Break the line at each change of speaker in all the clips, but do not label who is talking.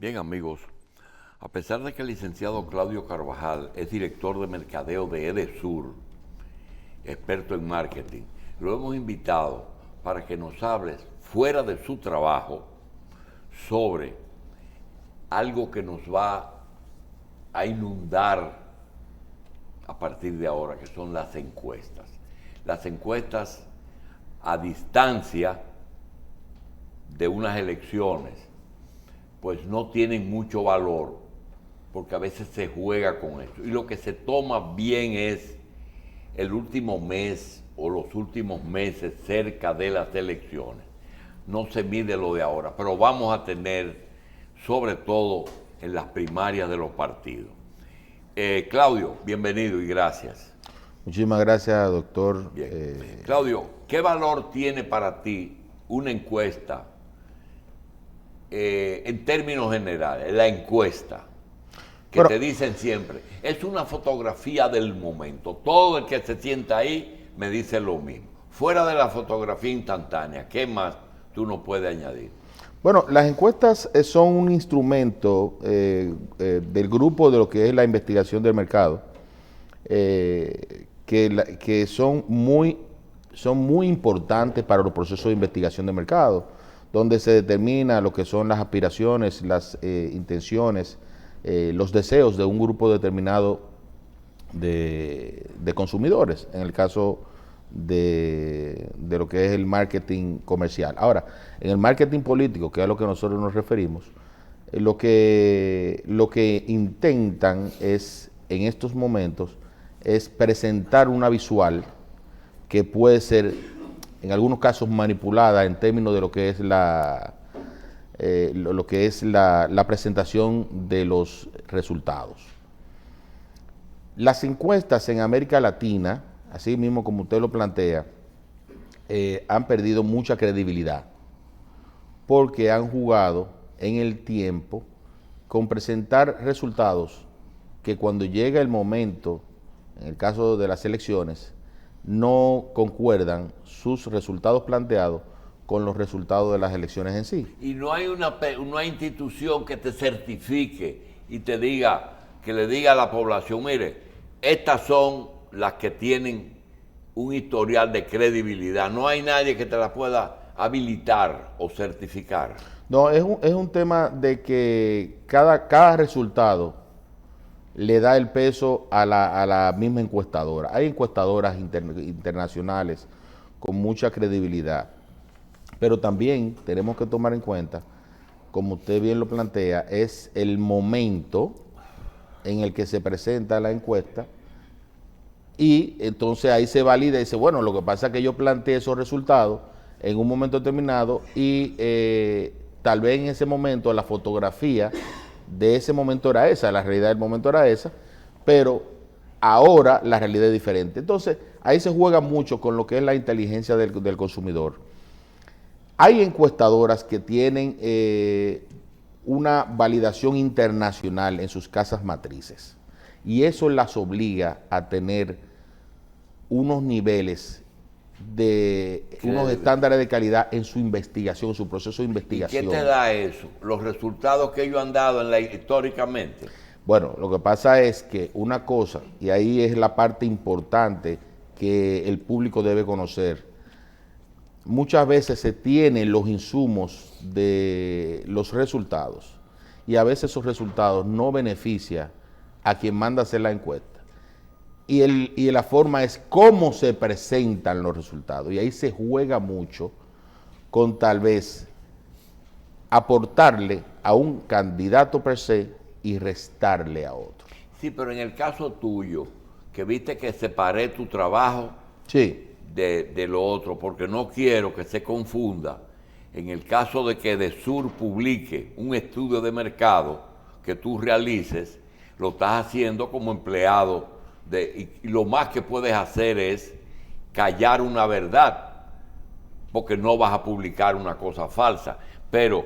Bien, amigos, a pesar de que el licenciado Claudio Carvajal es director de mercadeo de Edesur, experto en marketing, lo hemos invitado para que nos hables fuera de su trabajo sobre algo que nos va a inundar a partir de ahora, que son las encuestas. Las encuestas a distancia de unas elecciones, pues no tienen mucho valor, porque a veces se juega con eso. Y lo que se toma bien es el último mes o los últimos meses cerca de las elecciones. No se mide lo de ahora, pero vamos a tener, sobre todo en las primarias de los partidos. Claudio, bienvenido y gracias.
Muchísimas gracias, doctor.
Claudio, ¿qué valor tiene para ti una encuesta en términos generales? La encuesta, que te dicen siempre, es una fotografía del momento. Todo el que se sienta ahí me dice lo mismo. Fuera de la fotografía instantánea, ¿qué más tú nos puedes añadir?
Bueno, las encuestas son un instrumento del grupo de lo que es la investigación del mercado, que son muy importantes para los procesos de investigación de mercado, donde se determina lo que son las aspiraciones, las intenciones, los deseos de un grupo determinado de consumidores, en el caso de lo que es el marketing comercial. Ahora, en el marketing político, que es a lo que nosotros nos referimos, lo que intentan es, en estos momentos, es presentar una visual que puede ser, en algunos casos, manipulada en términos de lo que es la presentación de los resultados. Las encuestas en América Latina, así mismo como usted lo plantea, han perdido mucha credibilidad porque han jugado en el tiempo con presentar resultados que cuando llega el momento, en el caso de las elecciones, no concuerdan sus resultados planteados con los resultados de las elecciones en sí.
Y no hay una institución que te certifique y te diga, que le diga a la población, mire, estas son las que tienen un historial de credibilidad. No hay nadie que te la pueda habilitar o certificar.
No, es un tema de que cada resultado le da el peso a la misma encuestadora. Hay encuestadoras internacionales con mucha credibilidad, pero también tenemos que tomar en cuenta, como usted bien lo plantea, es el momento en el que se presenta la encuesta, y entonces ahí se valida y dice, bueno, lo que pasa es que yo planteé esos resultados en un momento determinado y tal vez en ese momento la fotografía de ese momento era esa, la realidad del momento era esa, pero ahora la realidad es diferente. Entonces ahí se juega mucho con lo que es la inteligencia del consumidor. Hay encuestadoras que tienen una validación internacional en sus casas matrices y eso las obliga a tener unos niveles unos estándares de calidad en su investigación, en su proceso de investigación.
¿Y qué te da eso? Los resultados que ellos han dado históricamente.
Bueno, lo que pasa es que una cosa, y ahí es la parte importante que el público debe conocer, muchas veces se tienen los insumos de los resultados y a veces esos resultados no benefician a quien manda a hacer la encuesta. Y la forma es cómo se presentan los resultados. Y ahí se juega mucho con tal vez aportarle a un candidato per se y restarle a otro.
Sí, pero en el caso tuyo, que viste que separé tu trabajo de lo otro, porque no quiero que se confunda, en el caso de que Edesur publique un estudio de mercado que tú realices, lo estás haciendo como empleado y lo más que puedes hacer es callar una verdad, porque no vas a publicar una cosa falsa. Pero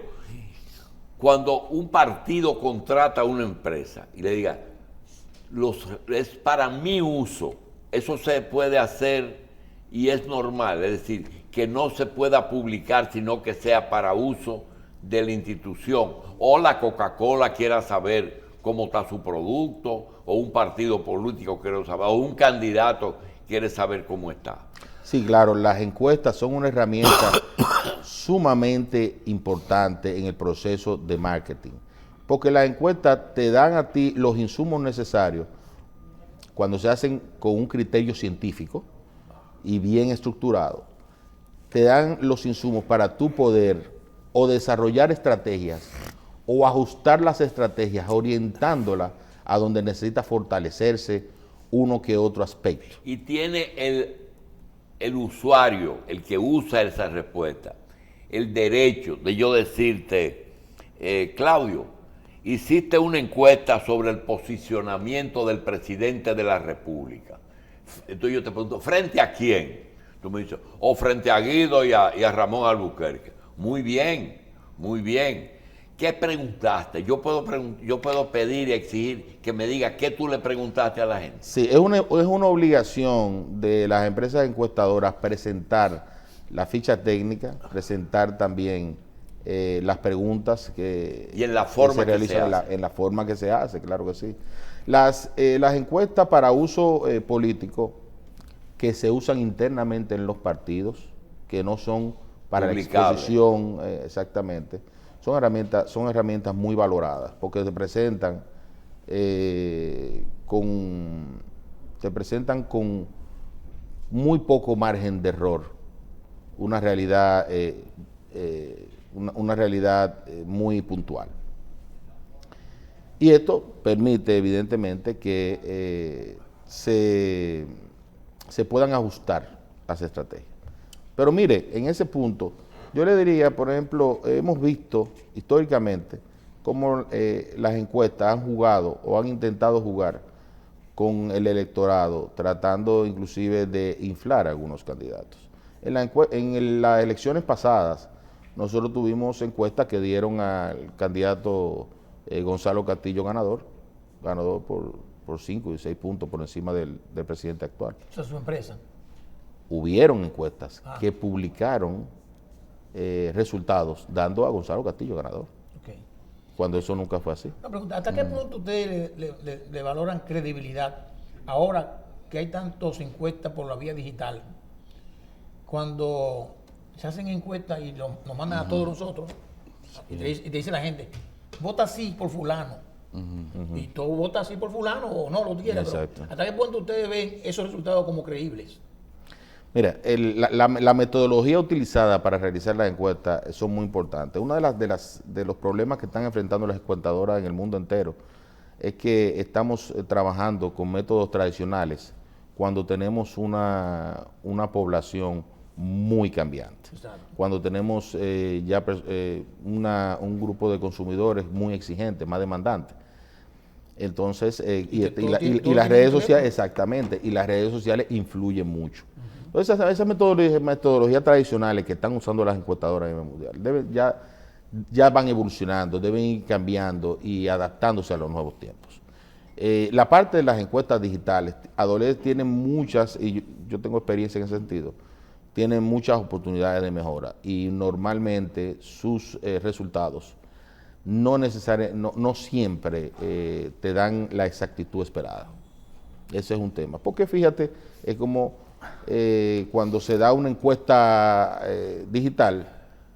cuando un partido contrata a una empresa y le diga, es para mi uso, eso se puede hacer y es normal, es decir, que no se pueda publicar, sino que sea para uso de la institución, o la Coca-Cola quiera saber cómo está su producto, o un partido político quiere saber, o un candidato quiere saber cómo está.
Sí, claro, las encuestas son una herramienta sumamente importante en el proceso de marketing, porque las encuestas te dan a ti los insumos necesarios cuando se hacen con un criterio científico y bien estructurado. Te dan los insumos para tú poder o desarrollar estrategias o ajustar las estrategias orientándolas a donde necesita fortalecerse uno que otro aspecto.
Y tiene el usuario, el que usa esa respuesta, el derecho de yo decirte, Claudio, hiciste una encuesta sobre el posicionamiento del presidente de la República. Entonces yo te pregunto, ¿frente a quién? Tú me dices, o frente a Guido y a Ramón Albuquerque. Muy bien, muy bien. ¿Qué preguntaste? Yo puedo pedir y exigir que me diga qué tú le preguntaste a la gente.
Sí, es una obligación de las empresas encuestadoras presentar la ficha técnica, presentar también las preguntas
y en la forma
que se realizan, en la forma que se hace, claro que sí. Las encuestas para uso político que se usan internamente en los partidos, que no son para la exposición, exactamente, son herramientas muy valoradas, porque se presentan con muy poco margen de error, una realidad muy puntual. Y esto permite evidentemente que se puedan ajustar las estrategias. Pero mire, en ese punto, yo le diría, por ejemplo, hemos visto históricamente cómo las encuestas han jugado o han intentado jugar con el electorado, tratando inclusive de inflar a algunos candidatos. En las elecciones pasadas, nosotros tuvimos encuestas que dieron al candidato Gonzalo Castillo ganador por 5 y 6 puntos por encima del presidente actual.
Esa es su empresa.
Hubieron encuestas que publicaron resultados dando a Gonzalo Castillo ganador.
Okay.
Cuando eso nunca fue así.
Una pregunta, ¿hasta qué punto ustedes le valoran credibilidad ahora que hay tantas encuestas por la vía digital? Cuando se hacen encuestas y nos mandan a todos nosotros, y te dice la gente, vota sí por fulano. Y tú votas sí por fulano o no, lo quieres. ¿Hasta qué punto ustedes ven esos resultados como creíbles?
Mira, la metodología utilizada para realizar las encuestas son muy importantes. Uno de los problemas que están enfrentando las encuestadoras en el mundo entero es que estamos trabajando con métodos tradicionales cuando tenemos una población muy cambiante. Exacto. Cuando tenemos un grupo de consumidores muy exigentes, más demandantes. Entonces, las redes sociales, exactamente, y las redes sociales influyen mucho. Entonces, esas metodologías tradicionales que están usando las encuestadoras a nivel mundial ya van evolucionando, deben ir cambiando y adaptándose a los nuevos tiempos. La parte de las encuestas digitales, Adoles tiene muchas, y yo tengo experiencia en ese sentido, tienen muchas oportunidades de mejora y normalmente sus resultados no siempre te dan la exactitud esperada. Ese es un tema. Porque fíjate, es como cuando se da una encuesta digital,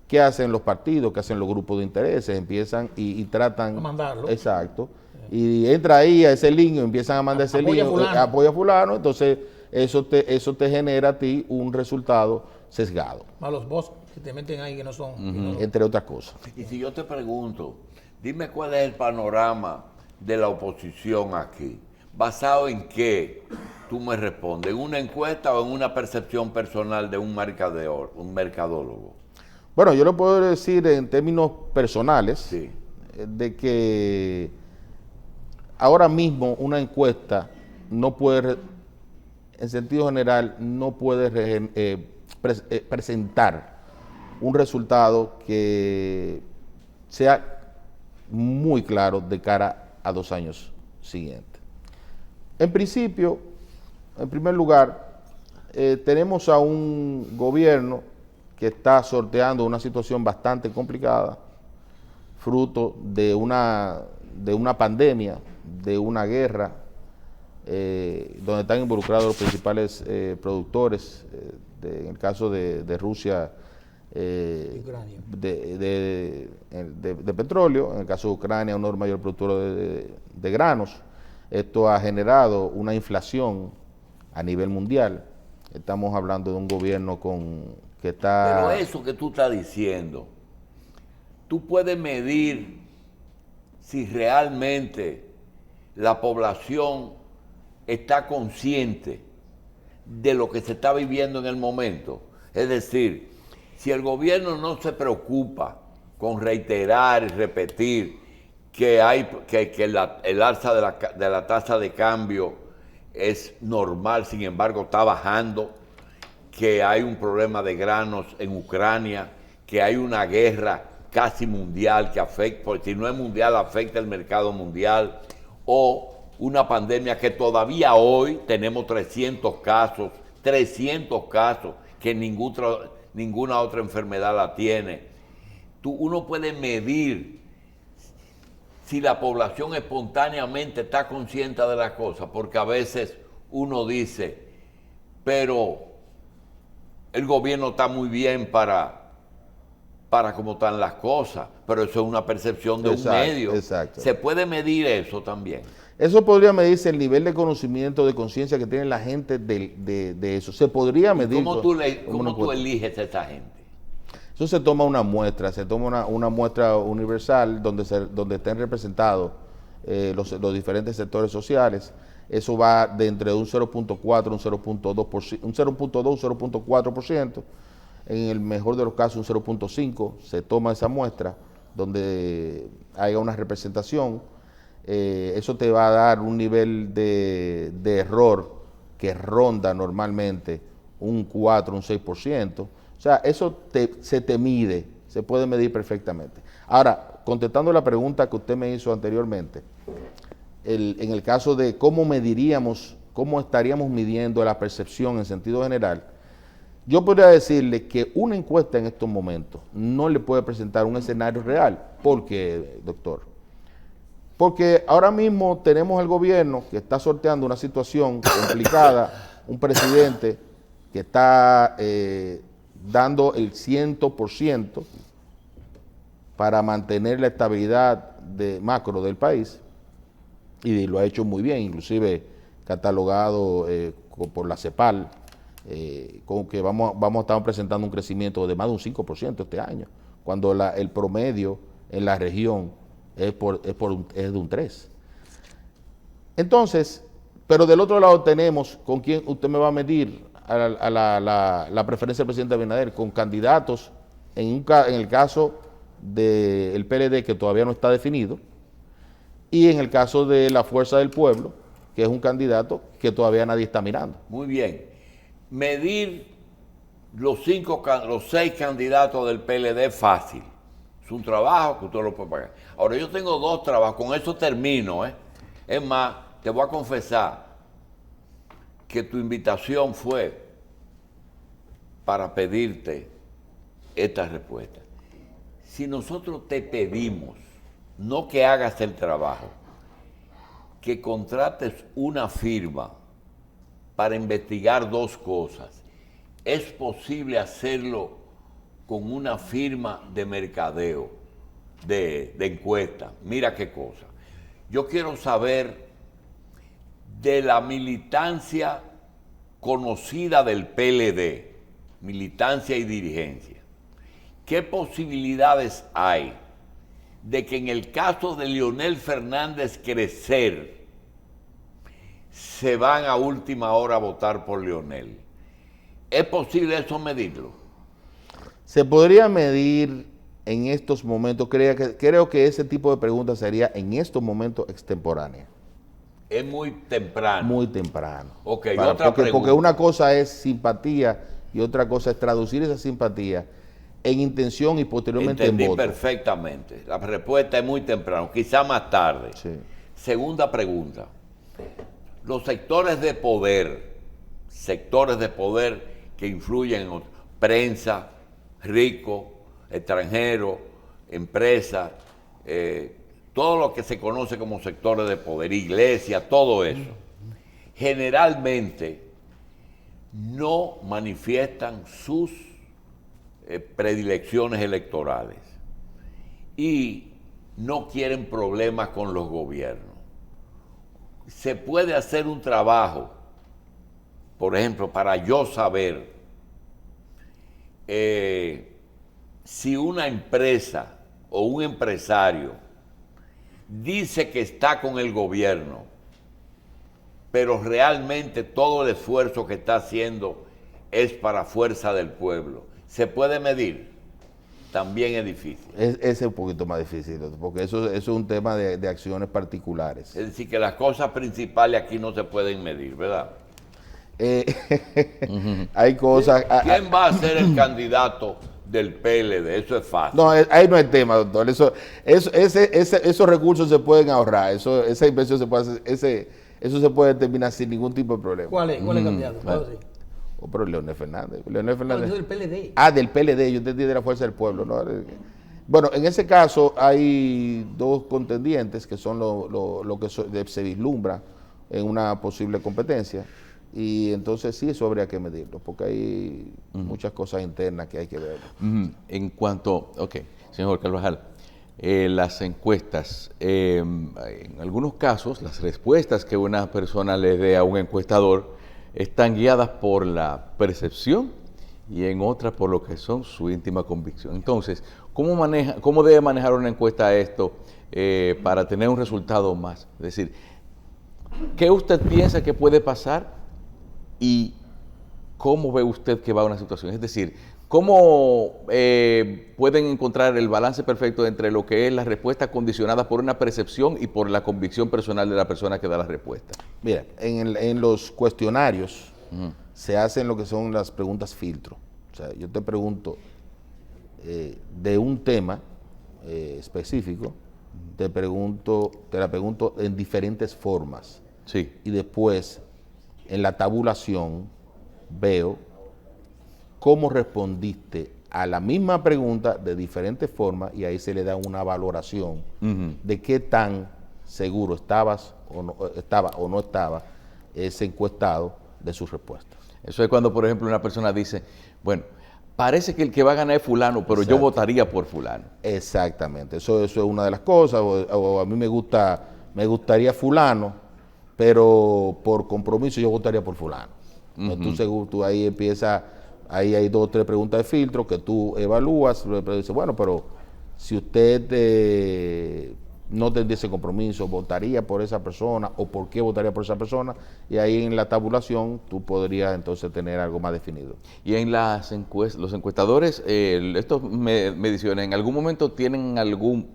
¿qué hacen los partidos? ¿Qué hacen los grupos de intereses? Empiezan y tratan...
A mandarlo.
Exacto. Y entra ahí a ese link y empiezan a mandar ese link, apoya a fulano, entonces eso te genera a ti un resultado sesgado.
A los bots que te meten ahí que no son...
Entre otras cosas.
Y si yo te pregunto, dime cuál es el panorama de la oposición aquí, ¿basado en qué? Tú me respondes, ¿en una encuesta o en una percepción personal de un mercadólogo?
Bueno, yo lo puedo decir en términos personales,
sí,
de que ahora mismo una encuesta no puede, en sentido general, no puede presentar un resultado que sea muy claro de cara a 2 años siguientes. En principio, en primer lugar, tenemos a un gobierno que está sorteando una situación bastante complicada fruto de una pandemia, de una guerra, donde están involucrados los principales productores, en el caso de Rusia, de petróleo, en el caso de Ucrania, uno de los mayores productores de granos. Esto ha generado una inflación a nivel mundial. Estamos hablando de un gobierno que está...
Pero eso que tú estás diciendo, tú puedes medir si realmente la población está consciente de lo que se está viviendo en el momento. Es decir, si el gobierno no se preocupa con reiterar y repetir que el alza de la tasa de cambio es normal, sin embargo está bajando, que hay un problema de granos en Ucrania, que hay una guerra casi mundial que afecta, porque si no es mundial, afecta el mercado mundial, o una pandemia que todavía hoy tenemos 300 casos que ninguna otra enfermedad la tiene. Uno puede medir si la población espontáneamente está consciente de la cosa, porque a veces uno dice, pero el gobierno está muy bien para cómo están las cosas, pero eso es una percepción de un medio.
Exacto.
Se puede medir eso también.
Eso podría medirse el nivel de conocimiento, de conciencia que tiene la gente de eso. Se podría medir.
¿Cómo tú eliges a esa gente?
Eso se toma una muestra, una muestra universal donde estén representados los diferentes sectores sociales. Eso va de entre un 0.4, un 0.2%, un 0.4%. En el mejor de los casos, un 0.5. Se toma esa muestra donde haya una representación. Eso te va a dar un nivel de error que ronda normalmente un 4, un 6%. O sea, eso se te mide, se puede medir perfectamente. Ahora, contestando la pregunta que usted me hizo anteriormente, en el caso de cómo estaríamos midiendo la percepción en sentido general, yo podría decirle que una encuesta en estos momentos no le puede presentar un escenario real. ¿Por qué, doctor? Porque ahora mismo tenemos al gobierno que está sorteando una situación complicada, un presidente que está dando el 100% para mantener la estabilidad macro del país, y lo ha hecho muy bien, inclusive catalogado por la CEPAL, con que vamos a estar presentando un crecimiento de más de un 5% este año, cuando el promedio en la región es de un 3%. Entonces, pero del otro lado tenemos con quién usted me va a medir a la preferencia del presidente Abinader, con candidatos, en el caso del PLD, que todavía no está definido, y en el caso de la Fuerza del Pueblo, que es un candidato que todavía nadie está mirando.
Muy bien. Medir los 6 candidatos del PLD es fácil. Es un trabajo que usted lo puede pagar. Ahora, yo tengo 2 trabajos, con eso termino. Es más, te voy a confesar que tu invitación fue para pedirte esta respuesta. Si nosotros te pedimos, no que hagas el trabajo, que contrates una firma para investigar 2 cosas, ¿es posible hacerlo con una firma de mercadeo, de encuesta? Mira qué cosa. Yo quiero saber de la militancia conocida del PLD, militancia y dirigencia, ¿qué posibilidades hay de que en el caso de Leonel Fernández crecer, se van a última hora a votar por Leonel? ¿Es posible eso medirlo?
Se podría medir en estos momentos. Creo que ese tipo de preguntas sería en estos momentos extemporánea.
Es muy temprano.
Muy temprano.
Ok, otra pregunta.
Porque una cosa es simpatía y otra cosa es traducir esa simpatía en intención y posteriormente en voto.
Entendí perfectamente. La respuesta es muy temprano, quizá más tarde.
Sí.
Segunda pregunta. Los sectores de poder que influyen en prensa, ricos, extranjeros, empresas, todo lo que se conoce como sectores de poder, iglesia, todo eso, generalmente no manifiestan sus predilecciones electorales y no quieren problemas con los gobiernos. Se puede hacer un trabajo, por ejemplo, para yo saber si una empresa o un empresario dice que está con el gobierno, pero realmente todo el esfuerzo que está haciendo es para fuerza del pueblo. ¿Se puede medir? También es difícil.
Ese es un poquito más difícil, porque eso es un tema de acciones particulares.
Es decir, que las cosas principales aquí no se pueden medir, ¿verdad?
Hay cosas...
¿Quién va a ser el candidato del PLD? Eso es fácil.
No, ahí no hay tema, doctor. Esos recursos se pueden ahorrar. Esa inversión se puede hacer, eso se puede determinar sin ningún tipo de problema.
¿Cuál es el candidato?
Oh, pero Leonel Fernández.
Del PLD.
Del PLD, yo entendí de la Fuerza del Pueblo, ¿no? Bueno, en ese caso hay dos contendientes que son lo que se vislumbra en una posible competencia. Y entonces sí, eso habría que medirlo, porque hay muchas cosas internas que hay que ver.
En cuanto, señor Carvajal, las encuestas, en algunos casos, las respuestas que una persona le dé a un encuestador están guiadas por la percepción y en otras por lo que son su íntima convicción. Entonces, ¿cómo debe manejar una encuesta esto para tener un resultado más? Es decir, ¿qué usted piensa que puede pasar y cómo ve usted que va una situación? Es decir, ¿cómo pueden encontrar el balance perfecto entre lo que es la respuesta condicionada por una percepción y por la convicción personal de la persona que da la respuesta?
Mira, en los cuestionarios se hacen lo que son las preguntas filtro. O sea, yo te pregunto de un tema específico, te la pregunto en diferentes formas.
Sí.
Y después, en la tabulación, veo cómo respondiste a la misma pregunta de diferentes formas y ahí se le da una valoración de qué tan seguro estaba o no estaba ese encuestado de sus respuestas.
Eso es cuando, por ejemplo, una persona dice, bueno, parece que el que va a ganar es fulano, pero yo votaría por fulano. Exactamente,
eso es una de las cosas, o a mí me gustaría fulano, pero por compromiso yo votaría por fulano. Entonces tú ahí empiezas, ahí hay 2 o 3 preguntas de filtro que tú evalúas, pero dices, bueno, pero si usted no tendría ese compromiso, ¿votaría por esa persona o por qué votaría por esa persona? Y ahí en la tabulación tú podrías entonces tener algo más definido.
Y en las encuestas, los encuestadores, estas mediciones, ¿en algún momento tienen algún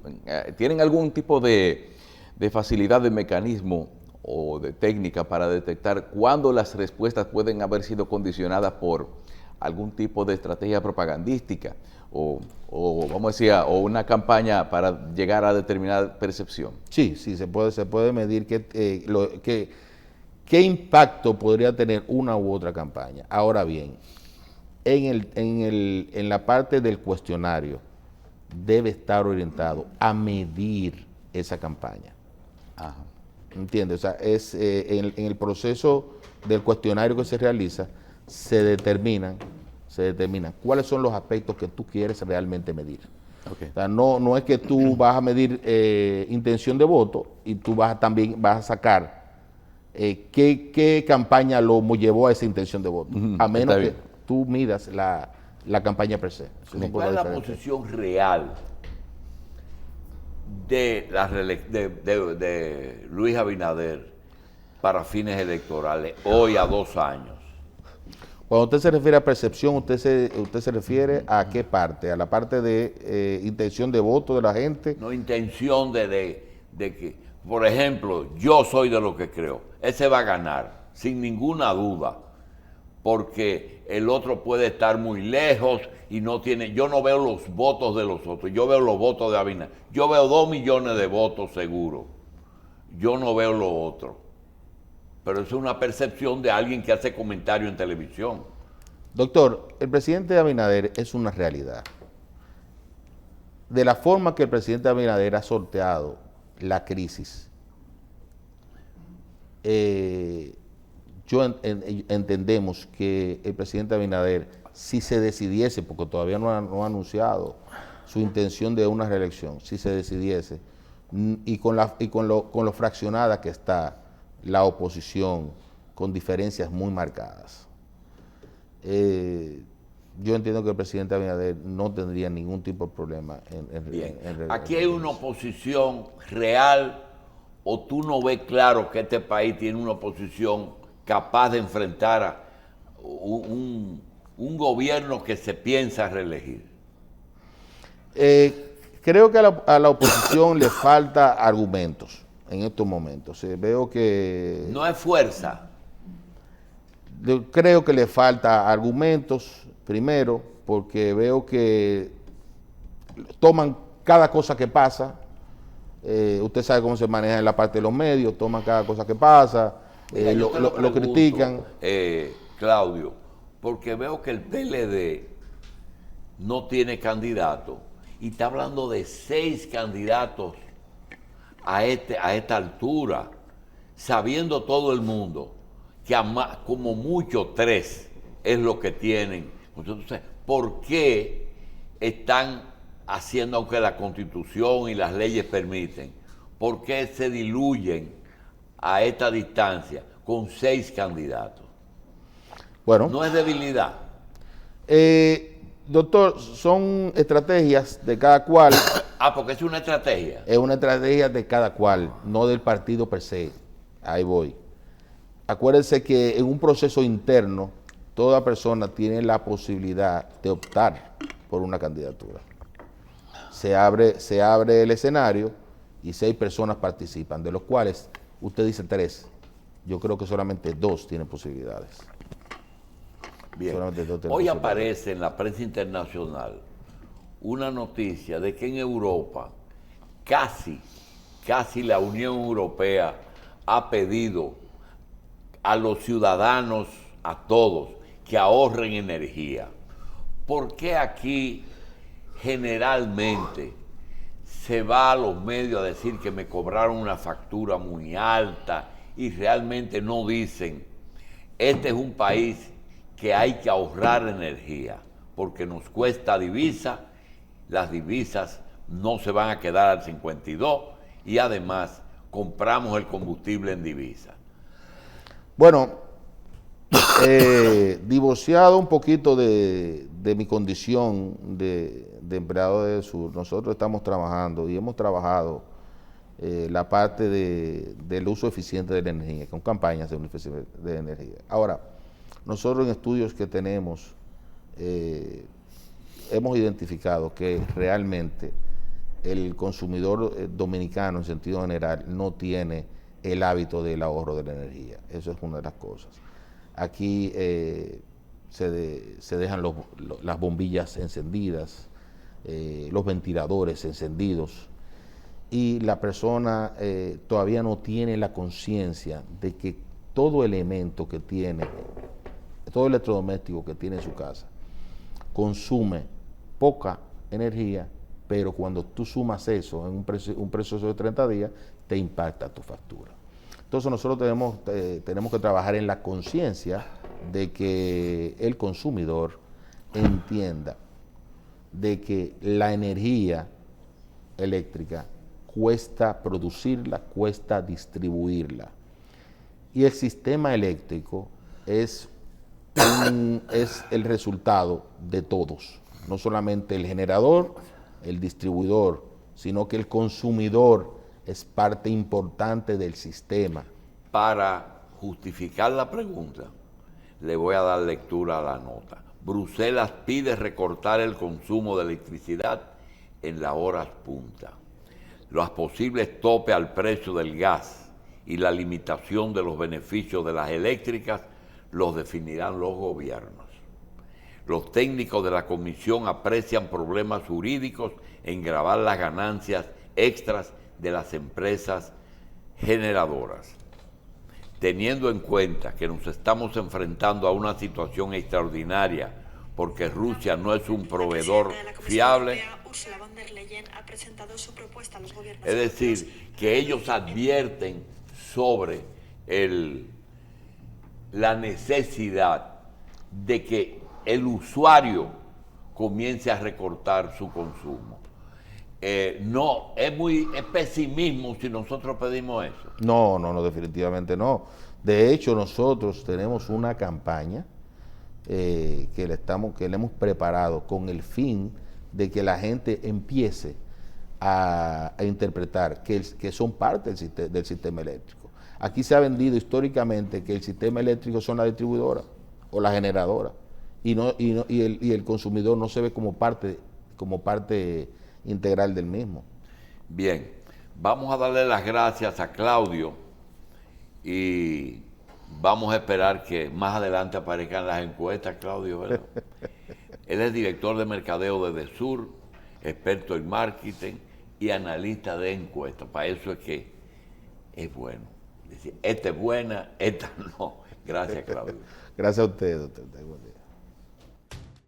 tipo de facilidad, de mecanismo o de técnica para detectar cuándo las respuestas pueden haber sido condicionadas por algún tipo de estrategia propagandística o vamos a decir, o una campaña para llegar a determinada percepción?
Sí, se puede medir qué impacto podría tener una u otra campaña. Ahora bien, en la parte del cuestionario debe estar orientado a medir esa campaña.
Ajá.
¿Entiendes? O sea, en el proceso del cuestionario que se realiza, se determinan cuáles son los aspectos que tú quieres realmente medir.
Okay.
O sea, no es que tú vas a medir intención de voto y tú también vas a sacar qué campaña lo llevó a esa intención de voto, a menos que tú midas la campaña per se.
¿Cuál es la posición real de Luis Abinader para fines electorales hoy a 2 años?
Cuando usted se refiere a percepción, usted se refiere a qué parte, a la parte de intención de voto de la gente.
No, intención de que, por ejemplo, yo soy de lo que creo, ese va a ganar, sin ninguna duda, porque el otro puede estar muy lejos y yo no veo los votos de los otros, yo veo los votos de Abinader, yo veo 2 millones de votos seguros, yo no veo lo otro. Pero eso es una percepción de alguien que hace comentario en televisión.
Doctor, el presidente Abinader es una realidad. de la forma que el presidente Abinader ha sorteado la crisis, entendemos que el presidente Abinader, si se decidiese, porque todavía no ha anunciado su intención de una reelección, si se decidiese, y con lo fraccionada que está la oposición, con diferencias muy marcadas, yo entiendo que el presidente Abinader no tendría ningún tipo de problema en
aquí hay una oposición real, o tú no ves claro que este país tiene una oposición capaz de enfrentar a un gobierno que se piensa reelegir.
Creo que a la oposición le falta argumentos en estos momentos. Veo que...
No es fuerza.
Creo que le falta argumentos, primero, porque veo que toman cada cosa que pasa. Usted sabe cómo se maneja en la parte de los medios, toman cada cosa que pasa, lo critican.
Claudio, porque veo que el PLD no tiene candidato y está hablando de 6 candidatos a esta altura, sabiendo todo el mundo que como mucho 3 es lo que tienen. Entonces, ¿por qué están haciendo, aunque la Constitución y las leyes permiten, por qué se diluyen a esta distancia con 6 candidatos?
Bueno,
¿No es debilidad?
Doctor, son estrategias de cada cual.
Porque es una estrategia.
Es una estrategia de cada cual, no del partido per se. Ahí voy. Acuérdense que en un proceso interno, toda persona tiene la posibilidad de optar por una candidatura. Se abre el escenario y 6 personas participan, de los cuales usted dice 3. Yo creo que solamente 2 tienen posibilidades.
Bien. Hoy aparece en la prensa internacional una noticia de que en Europa casi la Unión Europea ha pedido a los ciudadanos, a todos, que ahorren energía. ¿Por qué aquí generalmente se va a los medios a decir que me cobraron una factura muy alta y realmente no dicen, este es un país que hay que ahorrar energía porque nos cuesta divisa, las divisas no se van a quedar al 52 y además compramos el combustible en divisa?
Bueno, divorciado un poquito de mi condición de empleado de EDESUR, nosotros estamos trabajando y hemos trabajado la parte del uso eficiente de la energía, con campañas de uso eficiente de energía. Ahora, nosotros en estudios que tenemos hemos identificado que realmente el consumidor dominicano en sentido general no tiene el hábito del ahorro de la energía. Eso es una de las cosas. Aquí se dejan las bombillas encendidas, los ventiladores encendidos, y la persona todavía no tiene la conciencia de que todo elemento que tiene, todo electrodoméstico que tiene en su casa, consume poca energía, pero cuando tú sumas eso en un proceso de 30 días, te impacta tu factura. Entonces nosotros tenemos que trabajar en la conciencia de que el consumidor entienda de que la energía eléctrica cuesta producirla, cuesta distribuirla. Y el sistema eléctrico es el resultado de todos, no solamente el generador, el distribuidor, sino que el consumidor es parte importante del sistema.
Para justificar la pregunta, le voy a dar lectura a la nota. Bruselas pide recortar el consumo de electricidad en las horas punta. Los posibles topes al precio del gas y la limitación de los beneficios de las eléctricas los definirán los gobiernos. Los técnicos de la comisión aprecian problemas jurídicos en gravar las ganancias extras de las empresas generadoras. Teniendo en cuenta que nos estamos enfrentando a una situación extraordinaria porque Rusia no es un proveedor fiable,
también ha presentado su propuesta a los gobiernos.
Es decir, que ellos advierten sobre la necesidad de que el usuario comience a recortar su consumo. No, es pesimismo si nosotros pedimos eso.
No, definitivamente no. De hecho, nosotros tenemos una campaña que le hemos preparado con el fin de que la gente empiece a interpretar que son parte del sistema eléctrico. Aquí se ha vendido históricamente que el sistema eléctrico son la distribuidora o la generadora y el consumidor no se ve como parte integral del mismo.
Bien, vamos a darle las gracias a Claudio y vamos a esperar que más adelante aparezcan las encuestas, Claudio, ¿verdad? Él es director de mercadeo de Edesur, experto en marketing y analista de encuestas. Para eso es que es bueno. Es decir, esta es buena, esta no. Gracias, Claudio.
Gracias a usted, doctor.